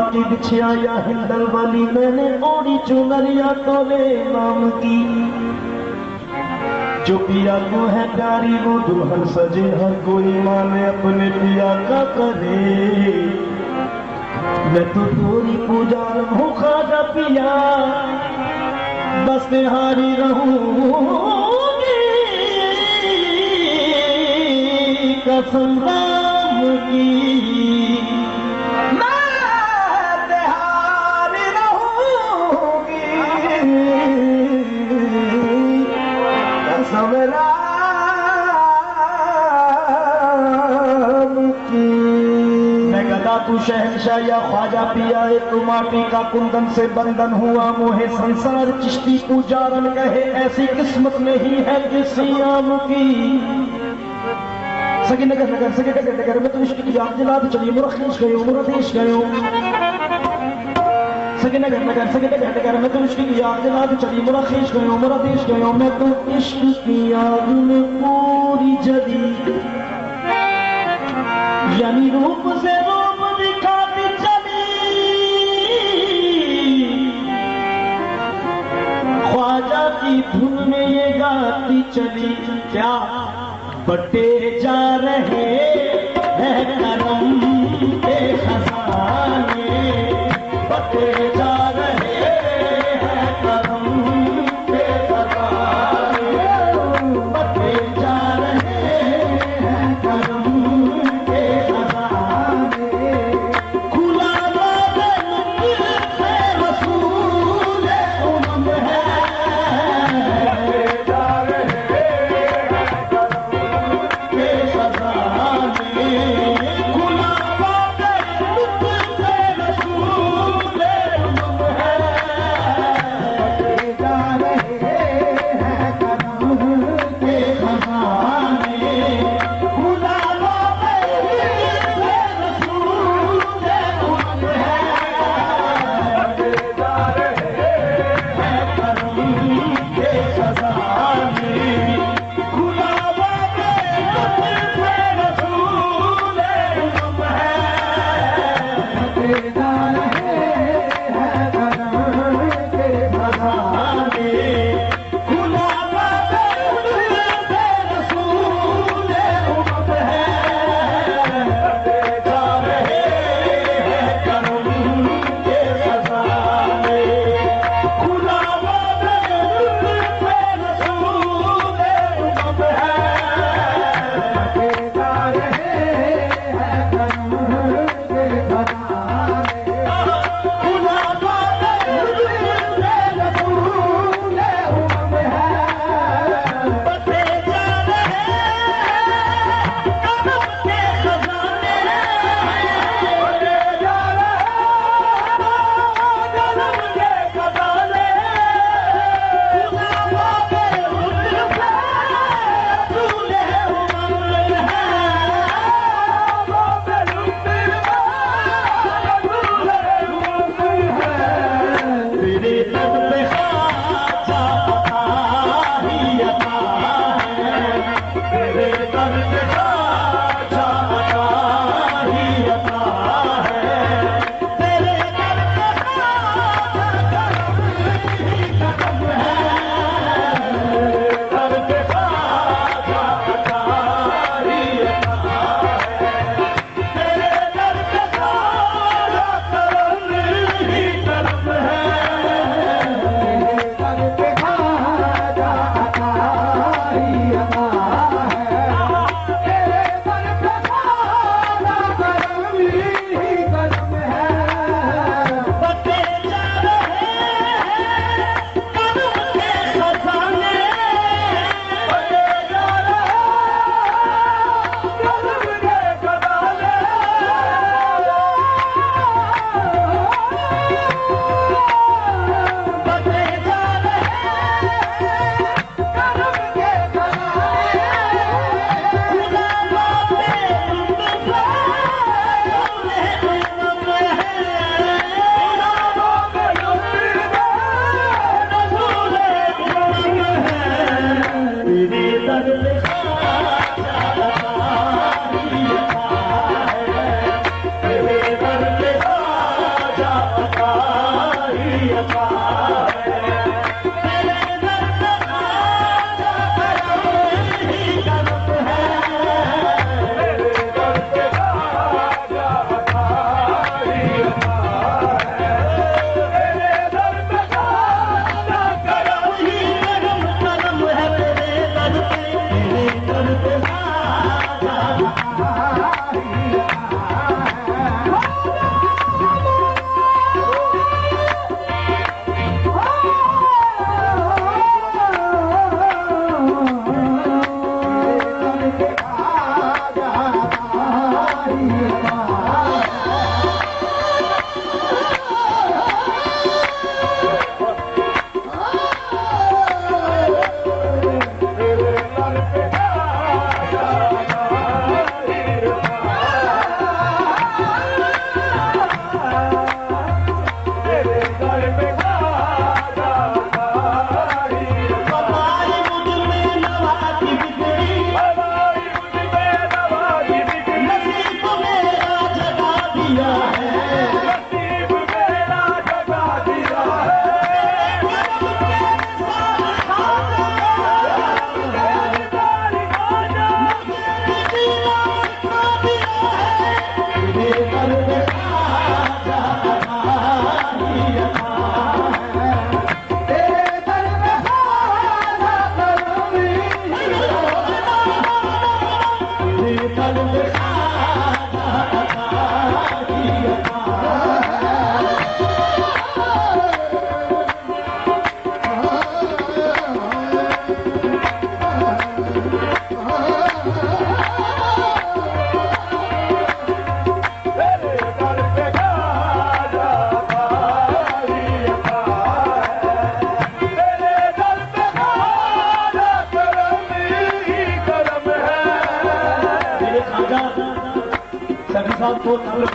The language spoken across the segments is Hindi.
की बिछिया या हिंदल वाली मैंने ओढ़ी चुनरिया तोले नाम की। जो पिया को है प्यारी वो दुल्हन सजे, हर कोई माने अपने पिया का करे। मैं तो तोरी पूजा हूँ खाजा पिया, बस निहारी रहूंगी कसम राम की। तू शहंशाह या ख्वाजा पिया, एक माटी का कुंदन से बंधन हुआ मोहे संसार। चिश्ती पुजारन कहे ऐसी किस्मत नहीं है किसी आम की। सगे नगर नगर सगे नगर नगर में तो इश्क की याद दिला दी चलिए मुरखीश गयो मुरदेश गयो। सगे नगर नगर सगे नगर नगर में तो इश्क की याद दिला दी चलिए मुरखीश गयो मुरदेश गयो। मैं तो इश्क की याद में पूरी जली, यानी रूप से रूप दिखाती चली। ख्वाजा की धुन में ये गाती चली, क्या बटे जा रहे हैं करम के खजाने, बटे जा रहे हैं करम के खजाने, बटे जा रहे हैं करम के खजाने। खुला बाब लुत्फ है रसूल उम्म है, बटे जा रहे हैं करम के खजाने। खुला बाब लुत्फ है रसूल उम्म है, बटे जा रहे हैं करम के खजाने। खुला बाब लुत्फ है रसूल उम्म है, बटे जा रहे हैं करम के खजाने। खुला बाब लुत्फ है रसूल उम्म है, बटे जा रहे हैं करम के खजाने। खुला बाब लुत्फ है रसूल उम्म है, बटे जा रहे हैं करम के खजाने। खुला बाब लुत्फ है रसूल उम्म है, बटे जा रहे हैं करम के खजाने।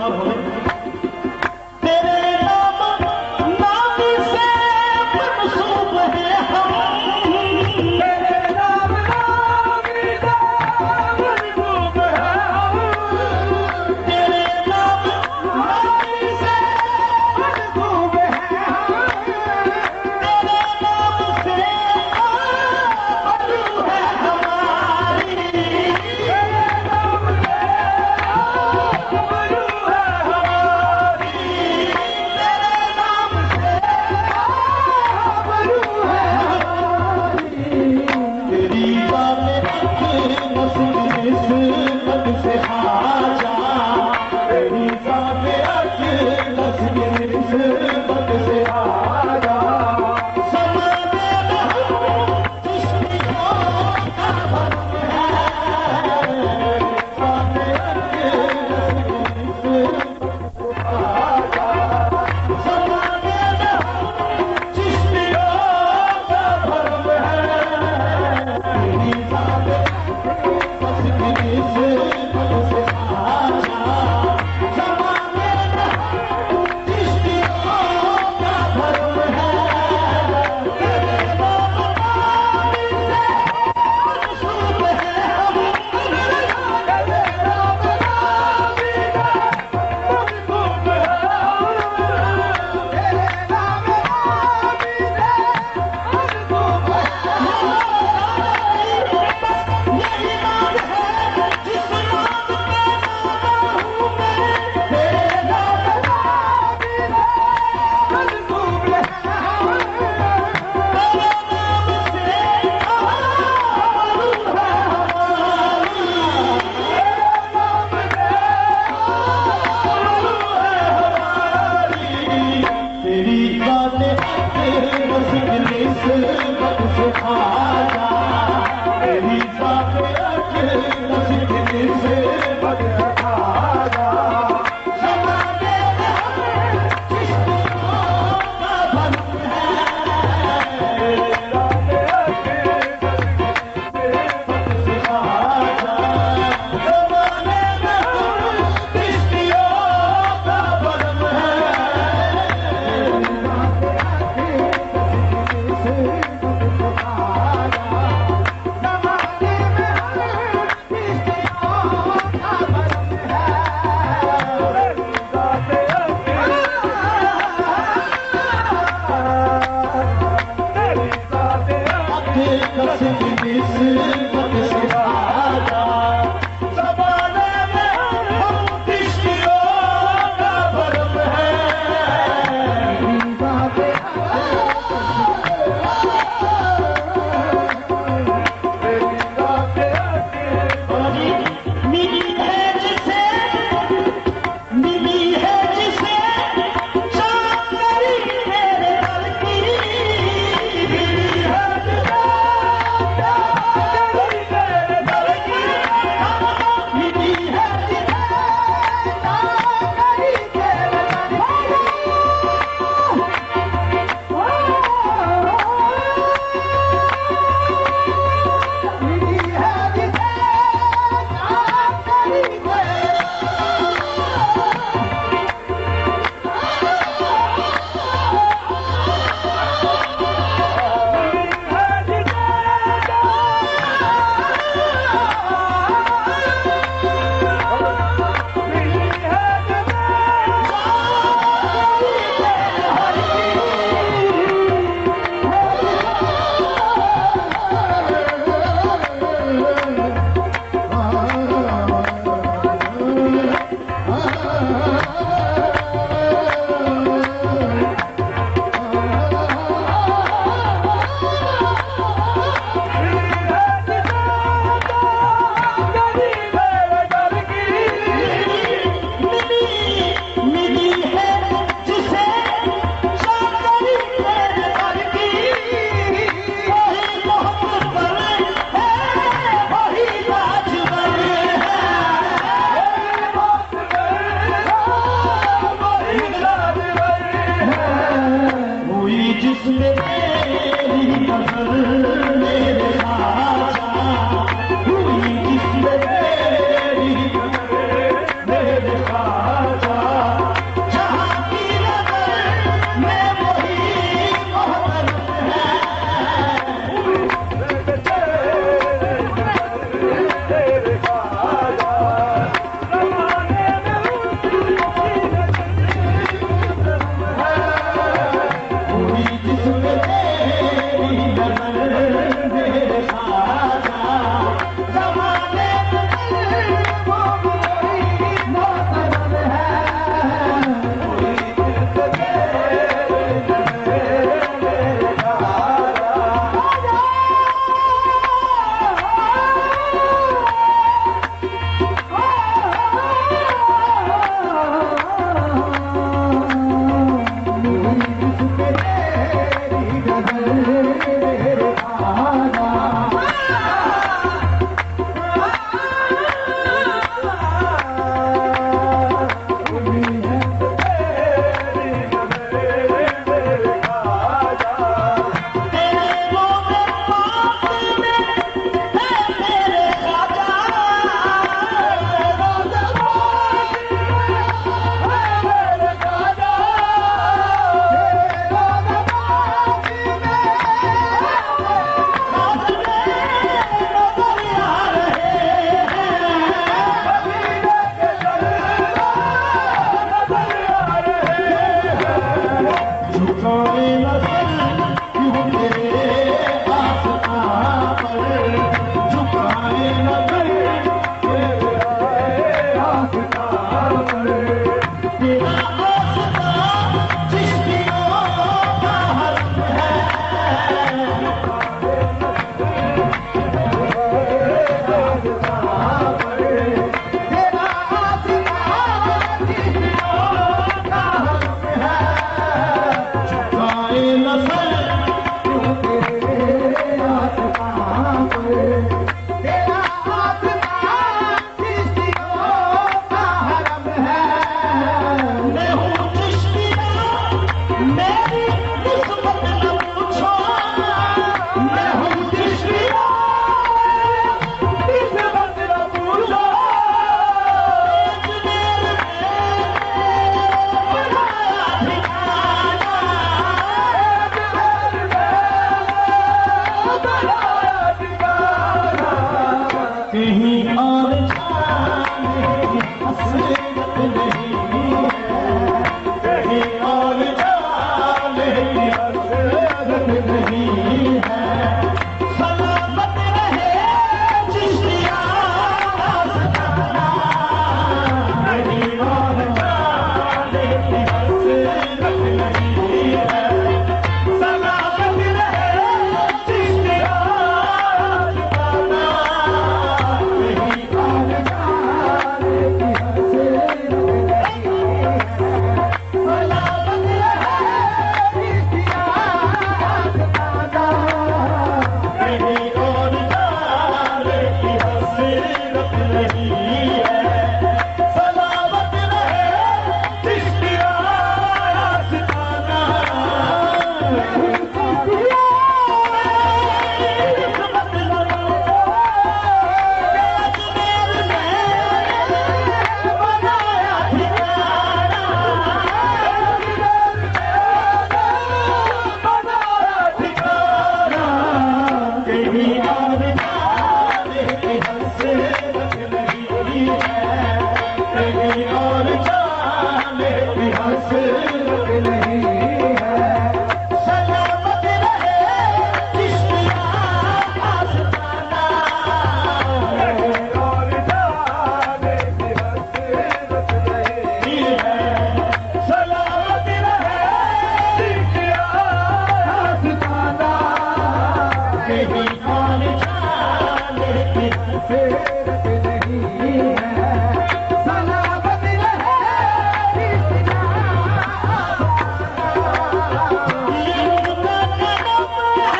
अब हमें तेरे नाम नाम से मनसूब है हम, तेरे नाम नाम से मनसूब है हम, तेरे नाम नाम से मनसूब है हम, तेरे नाम से आबरू है हमारी, तेरे नाम से आबरू है हमारी, तेरे नाम से आबरू है हमारी। तेरी बातें नसीब निस्बत से आजा, तेरी बातें नसीब निस्बत से आजा, ज़माने में हम दुश्मनों का भरम है, बातें नसीब निस्बत से आजा, ज़माने में हम दुश्मनों का भरम है, तेरी बातें नसीब निस्बत से आजा, ज़माने में हम दुश्मनों का भरम है, तेरे नाम मनसूब है हम, तेरे नाम मनसूब है हम, तेरे नाम मनसूब है। यही नाम है जिस नाम पे नामा हूँ मैं, तेरे नाम मनसूब है हम, तेरे नाम से आबरू है हमारी, तेरे नाम से आबरू है हमारी। तेरी बातें नसीब निस्बत से आजा, तेरी बातें नसीब निस्बत से आजा, ज़माने में हम दुश्मनों का भरम है, तेरी बातें नसीब से आजा, ज़माने में हम दुश्मनों का भरम है, तेरी बातें नसीब से आजा, ज़माने में हम दुश्मनों का भरम है, तेरी बातें नसीब निस्बत से आजा, ज़माने में हम दुश्मनों का भरम है, तेरी बातें मिली है जिसे मिली है जिसे चाकरी तेरे दर की, मिली है जिसे चाकरी तेरे दर की, मिली है जिसे चाकरी तेरे दर की, मिली है जिसे चाकरी राजा मगफिरत नहीं है। सलामत रहे चिश्तिया आस्ताना और जाने की हसरत नहीं है। सलामत रहे चिश्तिया आस्ताना कहीं और जाने की हसरत नहीं है। सलामत रहे चिश्तिया ये उनका करम है,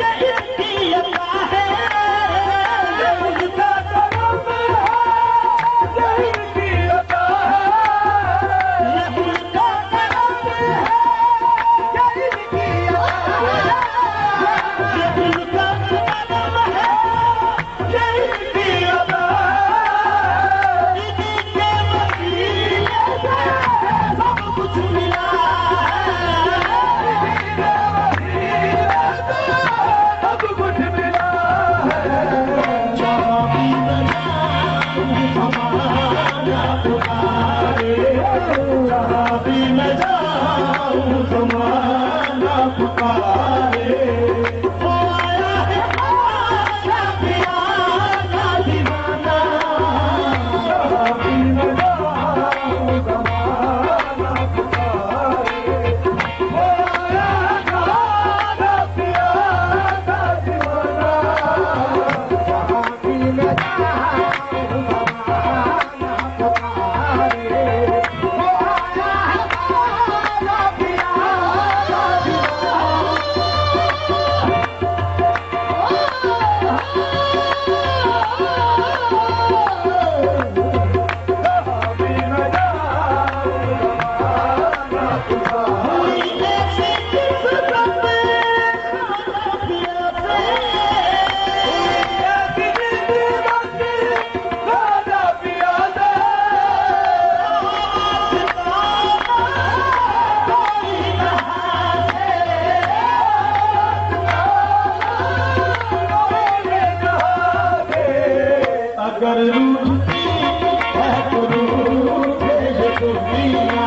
ये इनकी अता है। ये उनका करम है, ये इनकी अता है। ये उनका करम है, ये इनकी अता है। ये उनका करम है, ये इनकी अता है। इनके वसीले से सब कुछ मिला है। इनके वसीले से सब कुछ मिला है। जहाँ भी मैं जाऊँ ज़माना पुकारे। जहाँ भी मैं जाऊँ ज़माना पुकारे। वो आया है आशा पिया का दीवाना। जहाँ भी मैं जाऊँ ज़माना पुकारे। वो आया है आशा पिया का दीवाना। जहाँ भी मैं जाऊँ ज़माना पुकारे। वो आया है आशा पिया का अगर रूठती है तो रूठे ये दुनिया।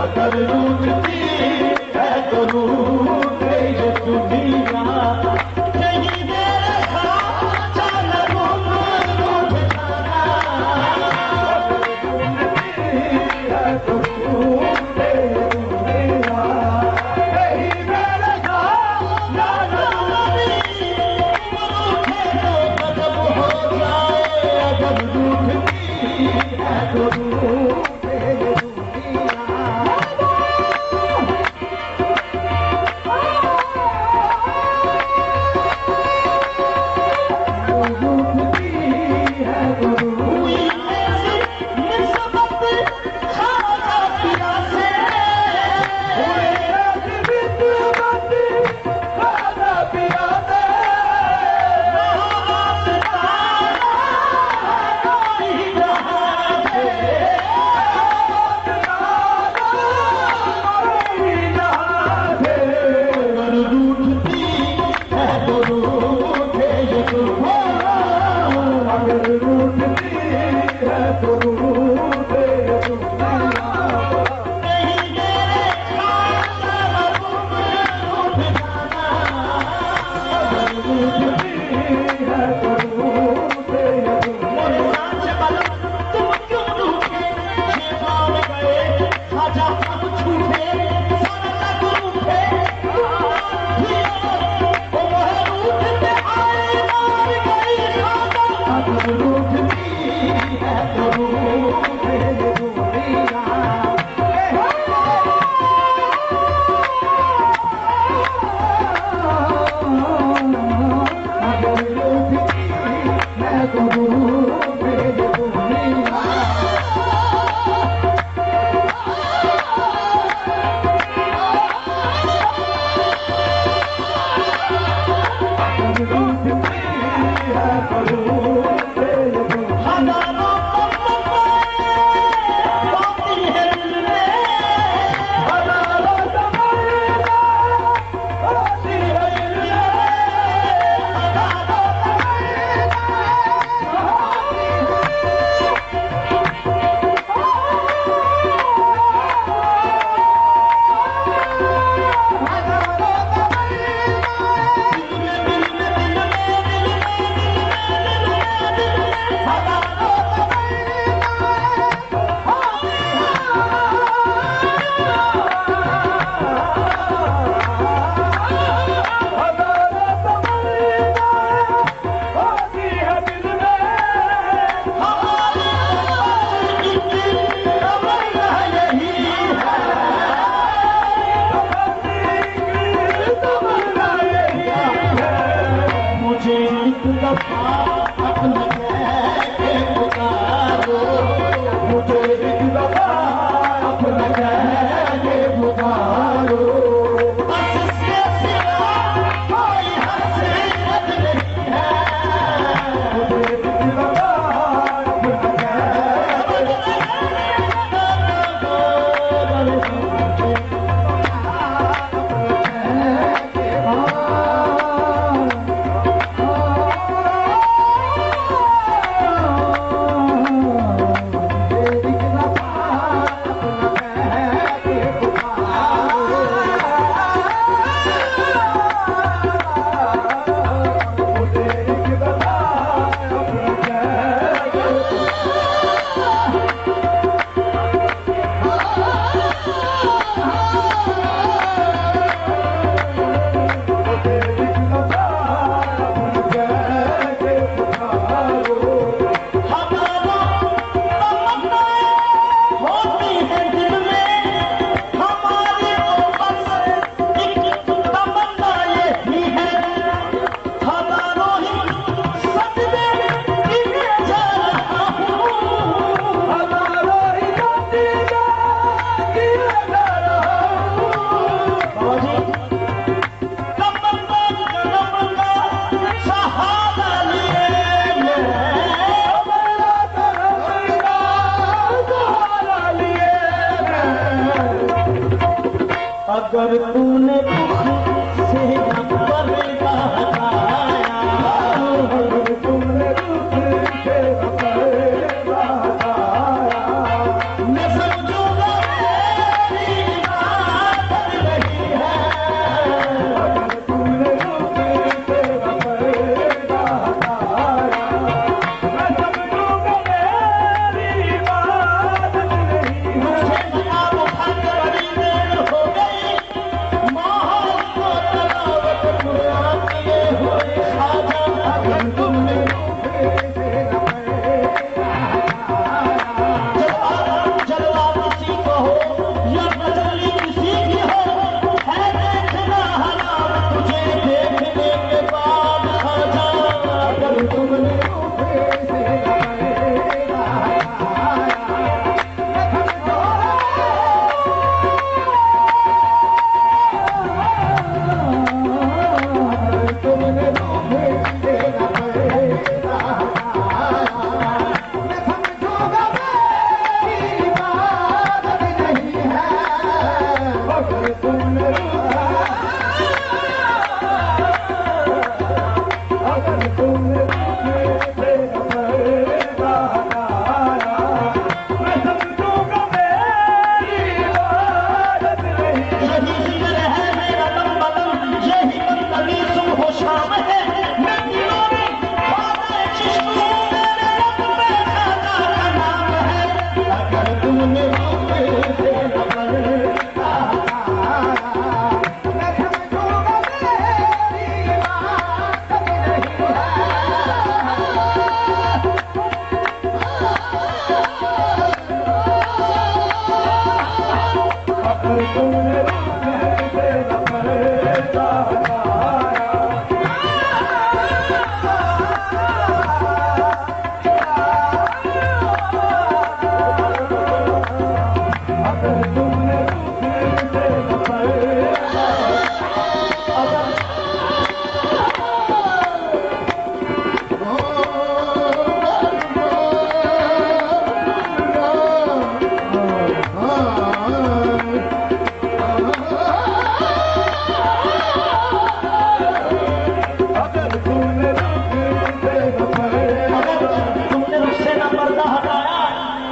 अगर रूठती है तो रूठे ये दुनिया। नहीं मेरे खाचा न रूठ जाना। अगर रूठती है तो रूठे ये दुनिया। नहीं मेरे खाचा न रूठे तो गजब हो जाए। अगर रूठती है तो रूठे ये दुनिया। रूठती है तो निस्बत खाना पिया से। निस्बत खाना पिया से। अगर रूठती है तो रूठे ये दुनिया। अगर रूठती है तो रूठे ये दुनिया। नहीं मेरे खाना रूठ जाना। अगर रूठती है तो रूठे ये दुनिया। तुम क्यों रूठे? ये मान गए खाजा हम छूटे। सारा तक रूठे। अगर रूठती है तो रूठे ये दुनिया। अगर रूठती है तो रूठे ये दुनिया। यही है, तमन्ना यही है। मुझे एक दफा अपना कह के पुकारो, मुझे एक दफा अपना कह के पुकारो। बस इसके सिवा कोई हकीकत नहीं है, मुझे एक दफा अपना कह अगर तूने दुख से न पर्दा हटाया, अगर तूने दुख से न पर्दा हटाया, मैं समझूंगा मेरी इबादत नहीं है। अगर तूने दुख से न पर्दा हटाया, मैं समझूंगा मेरी इबादत नहीं है। मुझे किताब उठाकर बड़ी देर हो गई,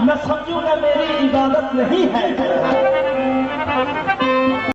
मैं समझूंगा मेरी इबादत नहीं है।